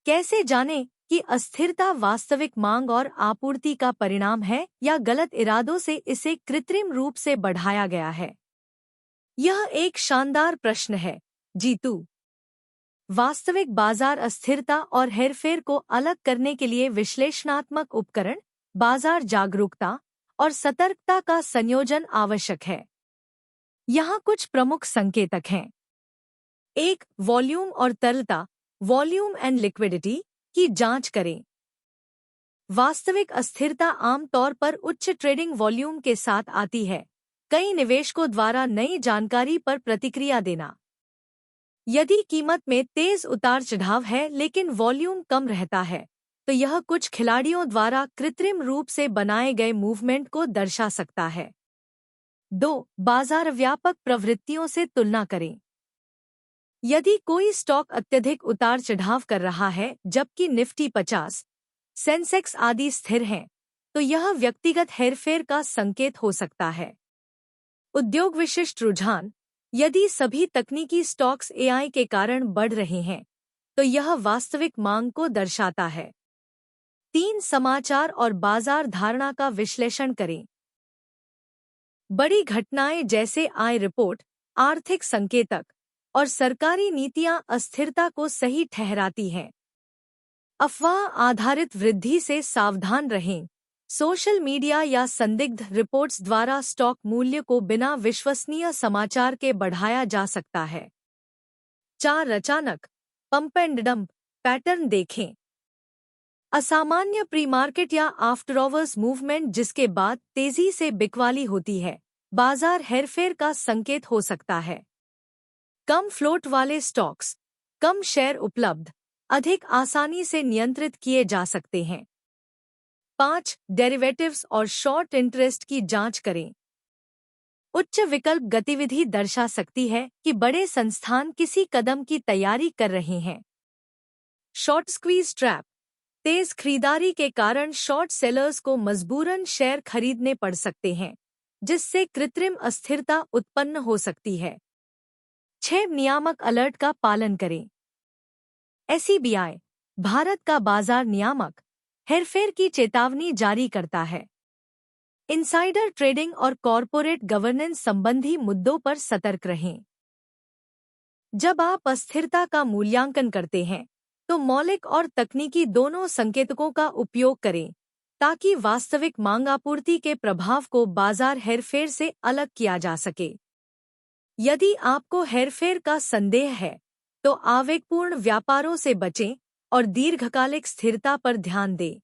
कैसे जानें कि अस्थिरता वास्तविक मांग और आपूर्ति का परिणाम है या गलत इरादों से इसे कृत्रिम रूप से बढ़ाया गया है? यह एक शानदार प्रश्न है, जीतू। वास्तविक बाजार अस्थिरता और हेरफेर को अलग करने के लिए विश्लेषणात्मक उपकरण, बाजार जागरूकता और सतर्कता का संयोजन आवश्यक है। यहाँ कुछ प्रमुख संकेतक हैं। 1. वॉल्यूम और तरलता, वॉल्यूम एंड लिक्विडिटी की जांच करें। वास्तविक अस्थिरता आमतौर पर उच्च ट्रेडिंग वॉल्यूम के साथ आती है। कई निवेशकों द्वारा नई जानकारी पर प्रतिक्रिया देना। यदि कीमत में तेज उतार चढ़ाव है लेकिन वॉल्यूम कम रहता है, तो यह कुछ खिलाड़ियों द्वारा कृत्रिम रूप से बनाए गए मूवमेंट को दर्शा सकता है। 2. बाजार व्यापक प्रवृत्तियों से तुलना करें। यदि कोई स्टॉक अत्यधिक उतार चढ़ाव कर रहा है जबकि निफ्टी 50, सेंसेक्स आदि स्थिर हैं, तो यह व्यक्तिगत हेरफेर का संकेत हो सकता है। उद्योग विशिष्ट रुझान, यदि सभी तकनीकी स्टॉक्स एआई के कारण बढ़ रहे हैं, तो यह वास्तविक मांग को दर्शाता है। 3. समाचार और बाजार धारणा का विश्लेषण करें। बड़ी घटनाएं जैसे आय रिपोर्ट, आर्थिक संकेतक और सरकारी नीतियां अस्थिरता को सही ठहराती हैं। अफवाह आधारित वृद्धि से सावधान रहें। सोशल मीडिया या संदिग्ध रिपोर्ट्स द्वारा स्टॉक मूल्य को बिना विश्वसनीय समाचार के बढ़ाया जा सकता है। 4. अचानक पंप एंड डंप पैटर्न देखें। असामान्य प्री मार्केट या आफ्टर आवर्स मूवमेंट जिसके बाद तेजी से बिकवाली होती है, बाजार हेरफेर का संकेत हो सकता है। कम फ्लोट वाले स्टॉक्स, कम शेयर उपलब्ध, अधिक आसानी से नियंत्रित किए जा सकते हैं। 5. डेरिवेटिव्स और शॉर्ट इंटरेस्ट की जांच करें। उच्च विकल्प गतिविधि दर्शा सकती है कि बड़े संस्थान किसी कदम की तैयारी कर रहे हैं। शॉर्ट स्क्वीज ट्रैप, तेज खरीदारी के कारण शॉर्ट सेलर्स को मजबूरन शेयर खरीदने पड़ सकते हैं, जिससे कृत्रिम अस्थिरता उत्पन्न हो सकती है। 6. नियामक अलर्ट का पालन करें। SEBI, भारत का बाजार नियामक, हेरफेर की चेतावनी जारी करता है। इनसाइडर ट्रेडिंग और कॉरपोरेट गवर्नेंस संबंधी मुद्दों पर सतर्क रहें। जब आप अस्थिरता का मूल्यांकन करते हैं, तो मौलिक और तकनीकी दोनों संकेतकों का उपयोग करें ताकि वास्तविक मांग आपूर्ति के प्रभाव को बाजार हेरफेर से अलग किया जा सके। यदि आपको हेरफेर का संदेह है, तो आवेगपूर्ण व्यापारों से बचें और दीर्घकालिक स्थिरता पर ध्यान दें।